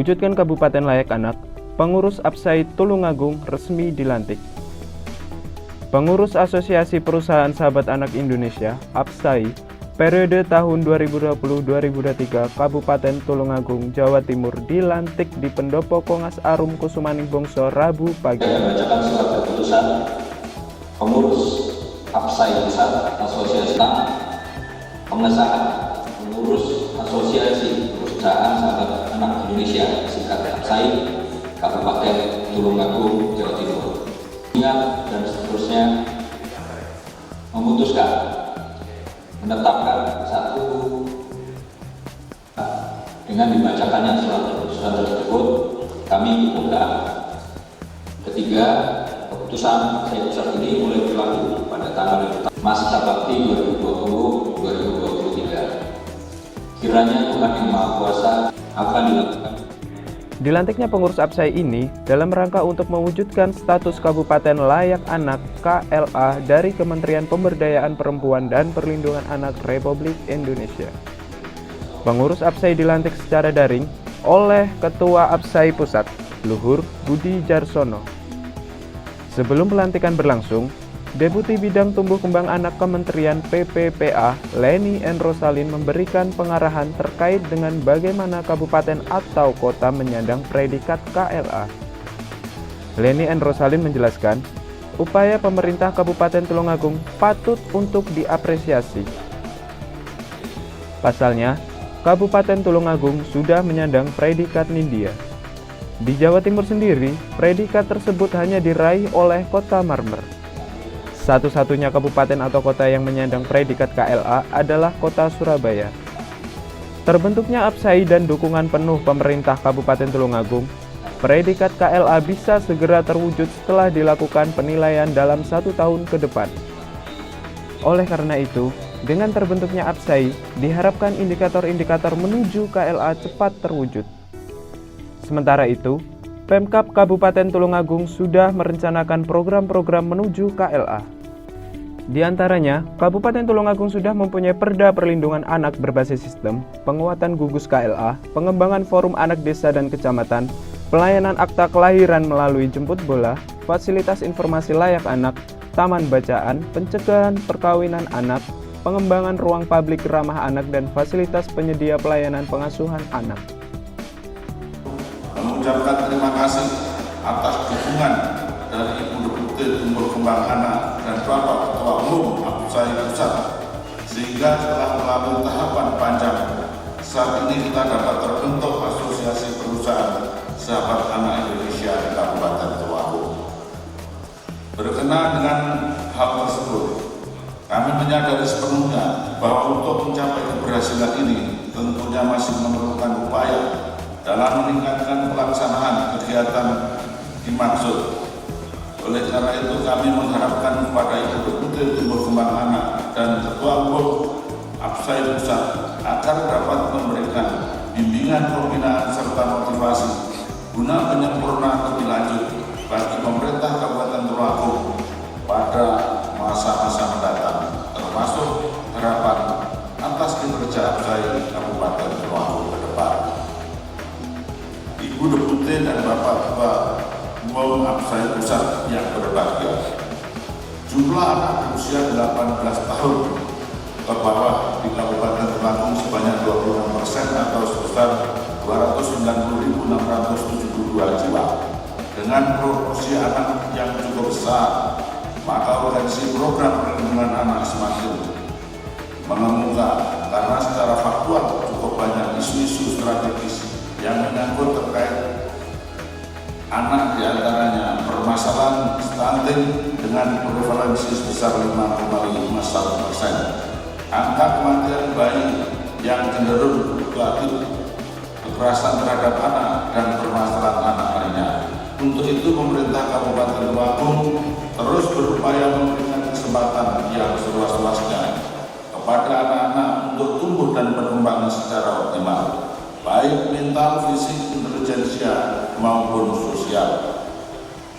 Mewujudkan Kabupaten Layak Anak, Pengurus APSAI Tulungagung resmi dilantik. Pengurus Asosiasi Perusahaan Sahabat Anak Indonesia, APSAI, periode tahun 2020-2023 Kabupaten Tulungagung, Jawa Timur dilantik di Pendopo Kongas Arum Kusumaning Bongso Rabu pagi. Membacakan surat keputusan Pengurus APSAI Pusat Asosiasi Pengesahan Pengurus Asosiasi Perusahaan Sahabat Anak Indonesia singkat APSAI Kabupaten Tulungagung, Jawa Timur. Ingat dan seterusnya memutuskan menetapkan satu dengan dibacakannya surat keputusan tersebut kami membuka. Ketiga, keputusan APSAI Pusat ini mulai berlaku pada tanggal masa bakti 2020-2023. Kiranya Tuhan Yang Maha Kuasa akan dilakukan. Dilantiknya pengurus APSAI ini dalam rangka untuk mewujudkan status Kabupaten Layak Anak KLA dari Kementerian Pemberdayaan Perempuan dan Perlindungan Anak Republik Indonesia. Pengurus APSAI dilantik secara daring oleh Ketua APSAI Pusat, Luhur Budi Jarsono. Sebelum pelantikan berlangsung, Deputi Bidang Tumbuh Kembang Anak Kementerian PPPA, Leni N. Rosalin memberikan pengarahan terkait dengan bagaimana kabupaten atau kota menyandang predikat KLA. Leni N. Rosalin menjelaskan, upaya pemerintah Kabupaten Tulungagung patut untuk diapresiasi. Pasalnya, Kabupaten Tulungagung sudah menyandang predikat Nindya. Di Jawa Timur sendiri, predikat tersebut hanya diraih oleh Kota Marmer. Satu-satunya kabupaten atau kota yang menyandang predikat KLA adalah Kota Surabaya. Terbentuknya APSAI dan dukungan penuh pemerintah Kabupaten Tulungagung, predikat KLA bisa segera terwujud setelah dilakukan penilaian dalam 1 tahun ke depan. Oleh karena itu, dengan terbentuknya APSAI, diharapkan indikator-indikator menuju KLA cepat terwujud. Sementara itu, Pemkab Kabupaten Tulungagung sudah merencanakan program-program menuju KLA. Di antaranya, Kabupaten Tulungagung sudah mempunyai Perda Perlindungan Anak berbasis sistem, penguatan gugus KLA, pengembangan forum anak desa dan kecamatan, pelayanan akta kelahiran melalui jemput bola, fasilitas informasi layak anak, taman bacaan, pencegahan perkawinan anak, pengembangan ruang publik ramah anak, dan fasilitas penyedia pelayanan pengasuhan anak. Mengucapkan terima kasih atas dukungan dari Ibu Deputi Tumbuh Kembang Anak dan Bapak Ketua Umum APSAI Pusat, sehingga setelah melalui tahapan panjang, saat ini kita dapat terbentuk Asosiasi Perusahaan Sahabat Anak Indonesia di Kabupaten Tulungagung. Berkenaan dengan hal tersebut, kami menyadari sepenuhnya bahwa untuk mencapai keberhasilan ini tentunya masih memerlukan upaya dalam meningkatkan pelaksanaan kegiatan dimaksud. Oleh karena itu kami mengharapkan kepada Ibu Deputi Tumbuh Kembang Anak dan Ketua Umum APSAI Pusat agar dapat memberikan bimbingan pembinaan serta motivasi guna penyempurnaan lebih lanjut bagi pemerintah Kabupaten Tulungagung pada masa-masa mendatang, termasuk harapan atas kinerja APSAI Kabupaten Tulungagung ke depan. Ibu Deputi dan Bapak Ketua Umum APSAI Pusat yang berbahagia, jumlah anak berusia 18 tahun ke bawah di Kabupaten Tulungagung sebanyak 26% atau sebesar 290.672 jiwa. Dengan proporsi anak yang cukup besar, maka urgensi program perlindungan anak semakin mengemuka karena secara faktual cukup banyak isu-isu strategis yang menyangkut terkait anak, diantaranya permasalahan stunting dengan prevalensi sebesar 5,51%, angka kematian bayi yang cenderung fluktuatif, kekerasan terhadap anak, dan permasalahan anak lainnya. Untuk itu pemerintah Kabupaten Tulungagung terus berupaya memberikan kesempatan yang seluas-luasnya kepada anak-anak untuk tumbuh dan berkembang secara optimal, baik mental, fisik, intelijensia maupun sosial.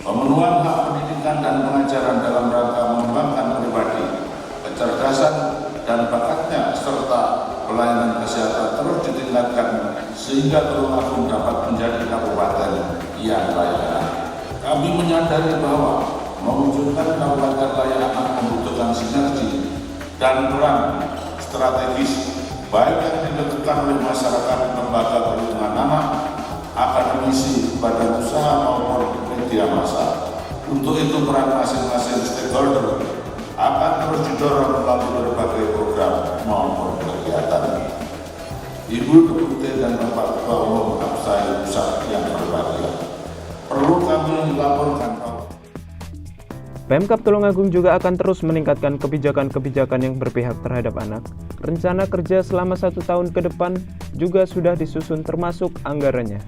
Pemenuhan hak pendidikan dan pengajaran dalam rangka mengembangkan pribadi, kecerdasan dan bakatnya serta pelayanan kesehatan terus ditingkatkan sehingga Tulungagung dapat menjadi kabupaten yang layak anak. Kami menyadari bahwa mewujudkan kabupaten layak anak membutuhkan sinergi dan peran strategis baik yang dilakukan oleh masyarakat, lembaga perlindungan anak, akademisi, badan usaha maupun media massa. Untuk itu peran masing-masing stakeholder akan terus didorong melalui berbagai program maupun kegiatan. Ibu Deputi dan Bapak Ketua Umum APSAI Pusat yang berbahagia, perlu kami laporkan bahwa Pemkab Tulungagung juga akan terus meningkatkan kebijakan-kebijakan yang berpihak terhadap anak. Rencana kerja selama 1 tahun ke depan juga sudah disusun termasuk anggarannya.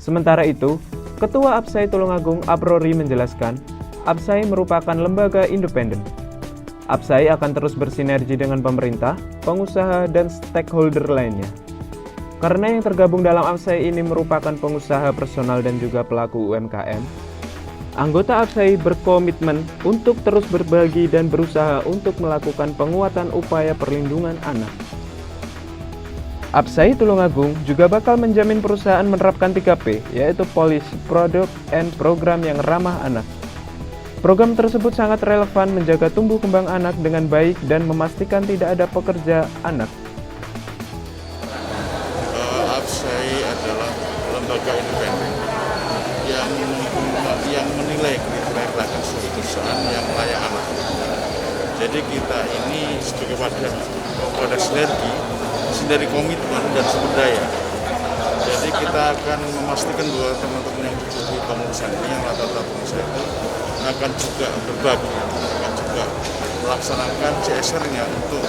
Sementara itu, Ketua APSAI Tulungagung Abrori menjelaskan, APSAI merupakan lembaga independen. APSAI akan terus bersinergi dengan pemerintah, pengusaha, dan stakeholder lainnya. Karena yang tergabung dalam APSAI ini merupakan pengusaha personal dan juga pelaku UMKM, anggota APSAI berkomitmen untuk terus berbagi dan berusaha untuk melakukan penguatan upaya perlindungan anak. APSAI Tulungagung juga bakal menjamin perusahaan menerapkan 3P, yaitu Policy, Product, and Program yang ramah anak. Program tersebut sangat relevan menjaga tumbuh kembang anak dengan baik dan memastikan tidak ada pekerja anak. APSAI adalah lembaga independen yang menilai kriteria pelayanan suatu perusahaan yang layak anak. Jadi kita ini sebagai wadah sinergi komitmen dan sumber daya. Jadi kita akan memastikan bahwa teman-teman yang di pengurusan ini, yang rata-rata pengusaha itu akan juga berbagi, akan juga melaksanakan CSR-nya untuk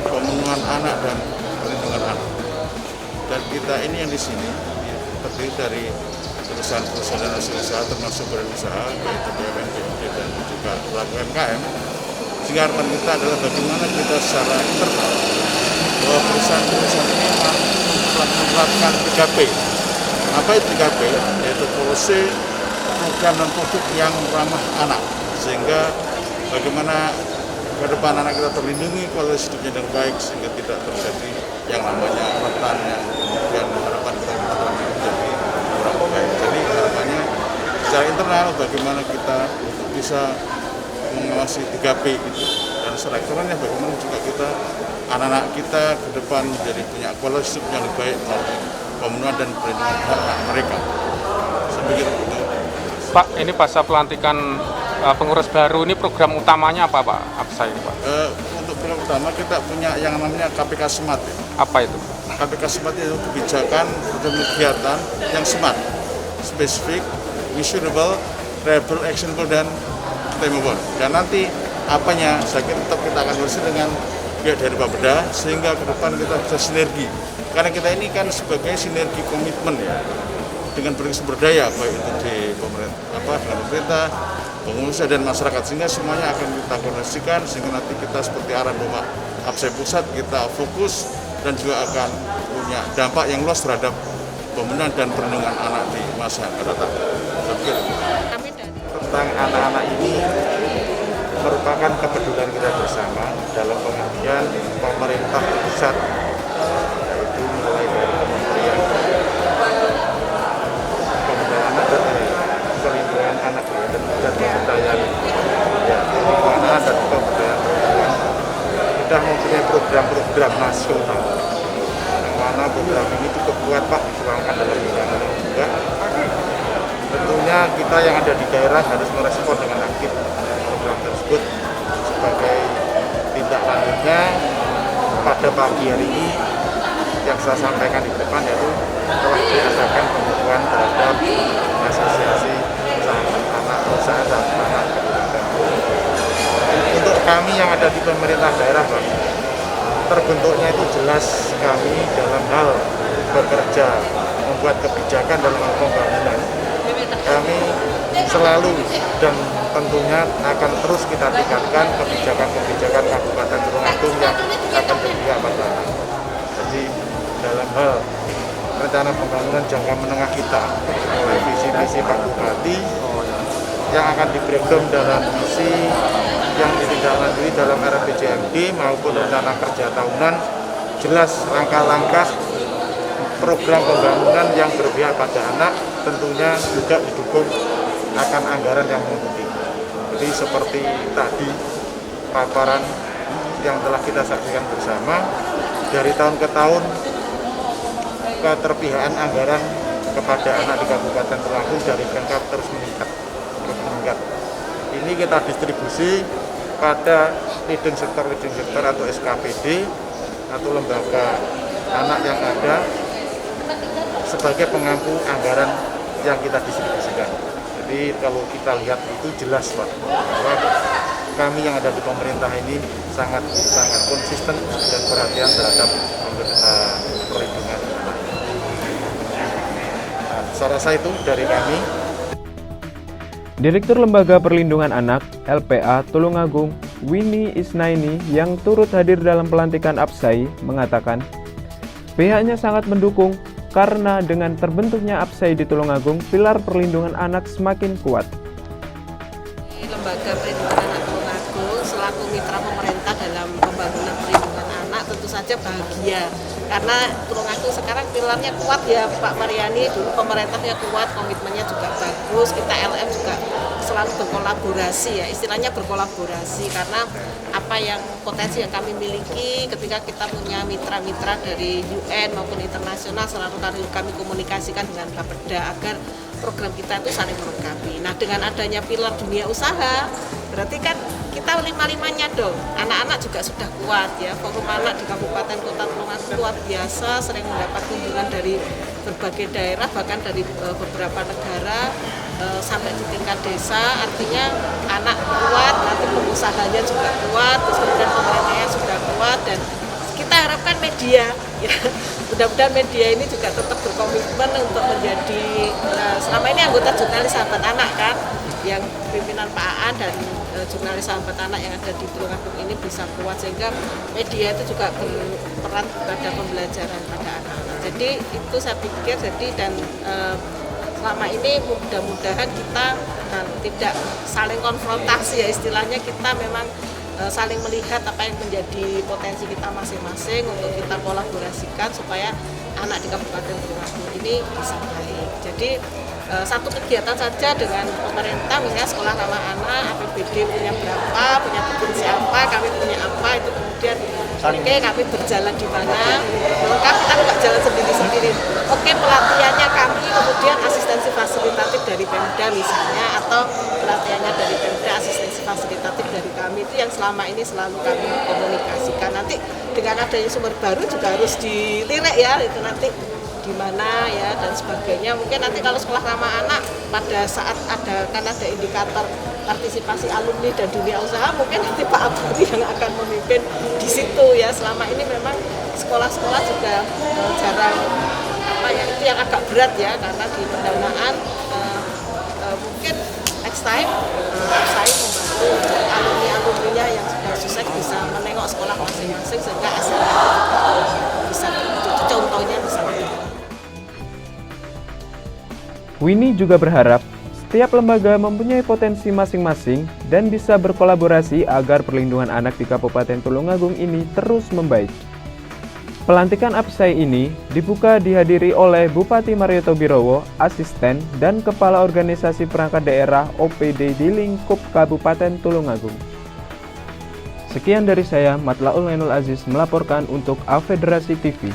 pemenuhan anak dan perlindungan anak. Dan kita ini yang di sini terdiri dari perusahaan-perusahaan dan hasil usaha termasuk badan usaha, yaitu BUMN, BUMD, dan juga pelaku UMKM. Sehingga harapan kita adalah bagaimana kita secara internal bahwa perusahaan-perusahaan ini menerapkan 3P. Apa itu 3P? Yaitu policy, program, dan produk yang ramah anak. Sehingga bagaimana ke depan anak kita terlindungi, kualitas hidupnya dengan baik, sehingga tidak terjadi yang namanya rentan, yang kemudian harapan kita menjadi kurang baik. Jadi harapannya secara internal bagaimana kita bisa mengawasi 3P itu, dan secara eksternalnya bagaimana juga kita anak-anak kita ke depan menjadi punya kualitas hidup yang lebih baik melalui pemenuhan dan perlindungan hak mereka. Sebegitu. Pak, ini pasca pelantikan pengurus baru, ini program utamanya apa Pak APSAI ini Pak? Untuk program utama kita punya yang namanya KPK Smart. Apa itu? KPK Smart itu kebijakan dan kegiatan yang smart, spesifik, measurable, reliable, actionable, dan attainable. Dan nanti apanya, saya kira tetap kita akan bersih dengan pihak dari Bapeda, sehingga ke depan kita bisa sinergi. Karena kita ini kan sebagai sinergi komitmen ya, dengan berbagai sumber daya, baik itu di pemerintah, dengan pemerintah, pengusaha, dan masyarakat, sehingga semuanya akan kita koordinasikan, sehingga nanti kita seperti arahan Bapak APSAI Pusat, kita fokus dan juga akan punya dampak yang luas terhadap pemenuhan dan perlindungan anak di masa yang akan datang. Tentang anak-anak ini merupakan kepedulian kita bersama dalam pengertian pemerintah pusat, yaitu mulai dari Kementerian Pemberdayaan Anak dan Perlindungan Anak dan Pemberdayaan Perlindungan Anak dan Pemberdayaan Perempuan sudah mempunyai program-program nasional, yang mana program ini cukup kuat Pak dituangkan dalam undang-undang juga. Tentunya kita yang ada di daerah harus merespon dengan aktif program tersebut. Sebagai tindak lanjutnya, pada pagi hari ini yang saya sampaikan di depan yaitu telah diadakan pembukuan terhadap asosiasi perusahaan dan anak. Untuk kami yang ada di pemerintah daerah, Pak, terbentuknya itu jelas kami dalam hal bekerja, membuat kebijakan dalam hal pembangunan. Kami selalu dan tentunya akan terus kita tingkatkan kebijakan-kebijakan Kabupaten Tulungagung yang akan berpihak pada anak. Jadi dalam hal rencana pembangunan jangka menengah kita, mulai visi-visi Pak Bupati yang akan di-breakdown dalam visi yang ditindaklanjuti dalam RPJMD maupun rencana kerja tahunan, jelas langkah-langkah program pembangunan yang berpihak pada anak tentunya juga didukung akan anggaran yang mengikuti. Jadi seperti tadi paparan yang telah kita saksikan bersama, dari tahun ke tahun keterpihakan anggaran kepada anak di Kabupaten Tulungagung dari Pemkab terus meningkat. Ini kita distribusi pada leading sektor atau SKPD atau lembaga anak yang ada sebagai pengampu anggaran yang kita distribusikan. Jadi kalau kita lihat itu jelas Pak, bahwa kami yang ada di pemerintah ini sangat konsisten dan perhatian terhadap perlindungan anak. Saya rasa itu dari kami. Direktur Lembaga Perlindungan Anak LPA Tulungagung, Winnie Isnaini, yang turut hadir dalam pelantikan APSAI mengatakan, pihaknya sangat mendukung karena dengan terbentuknya APSAI di Tulungagung, pilar perlindungan anak semakin kuat. Lembaga Perlindungan Anak Tulungagung selaku mitra pemerintah dalam pembangunan perlindungan anak tentu saja bahagia karena Tulungagung sekarang pilarnya kuat ya Pak Mariani, dulu pemerintahnya kuat, komitmennya juga bagus, kita LM juga selalu berkolaborasi ya, istilahnya berkolaborasi karena apa yang potensi yang kami miliki ketika kita punya mitra-mitra dari UN maupun internasional selalu kami komunikasikan dengan Bapeda agar program kita itu saling melengkapi. Nah dengan adanya pilar dunia usaha berarti kan kita lima-limanya dong, anak-anak juga sudah kuat ya, forum anak di Kabupaten Kota Tulungagung luar biasa, sering mendapat kunjungan dari berbagai daerah bahkan dari beberapa negara sampai di tingkat desa, artinya anak kuat, nanti pengusahanya juga kuat, terus kemudian pemerintahnya sudah kuat dan kita harapkan media ya, mudah-mudahan media ini juga tetap berkomitmen untuk menjadi selama ini anggota jurnalis sahabat anak kan, yang pimpinan Pak Aan dan jurnalis sahabat anak yang ada di Tulungagung ini bisa kuat sehingga media itu juga berperan pada pembelajaran pada anak-anak. Jadi itu saya pikir dan selama ini mudah-mudahan kita tidak saling konfrontasi ya, istilahnya kita memang saling melihat apa yang menjadi potensi kita masing-masing untuk kita kolaborasikan supaya anak di Kabupaten Tulungagung ini bisa baik. Jadi satu kegiatan saja dengan pemerintah, misalnya sekolah ramah anak, APBD punya berapa, punya kebun siapa, kami punya apa, itu kemudian oke kami berjalan di mana, lengkap kita nggak jalan sendiri-sendiri. Oke pelatihannya kami, kemudian asistensi fasilitatif dari Pemda misalnya, atau pelatihannya dari Pemda, asistensi fasilitatif dari kami, itu yang selama ini selalu kami komunikasikan. Nanti dengan adanya sumber baru juga harus dilirik ya, itu nanti di mana ya dan sebagainya. Mungkin nanti kalau sekolah ramah anak pada saat ada indikator partisipasi alumni dan dunia usaha, mungkin nanti Pak Abadi yang akan memimpin di situ ya. Selama ini memang sekolah-sekolah juga jarang itu yang agak berat ya, karena di pendanaan mungkin next time saya membantu alumni-alumninya yang sudah sukses bisa menengok sekolah masing-masing sehingga hasilnya bisa contohnya bisa. Winnie juga berharap setiap lembaga mempunyai potensi masing-masing dan bisa berkolaborasi agar perlindungan anak di Kabupaten Tulungagung ini terus membaik. Pelantikan APSAI ini dibuka dihadiri oleh Bupati Marioto Birowo, asisten dan kepala organisasi perangkat daerah OPD di lingkup Kabupaten Tulungagung. Sekian dari saya, Matlaul Ainul Aziz melaporkan untuk A Federasi TV.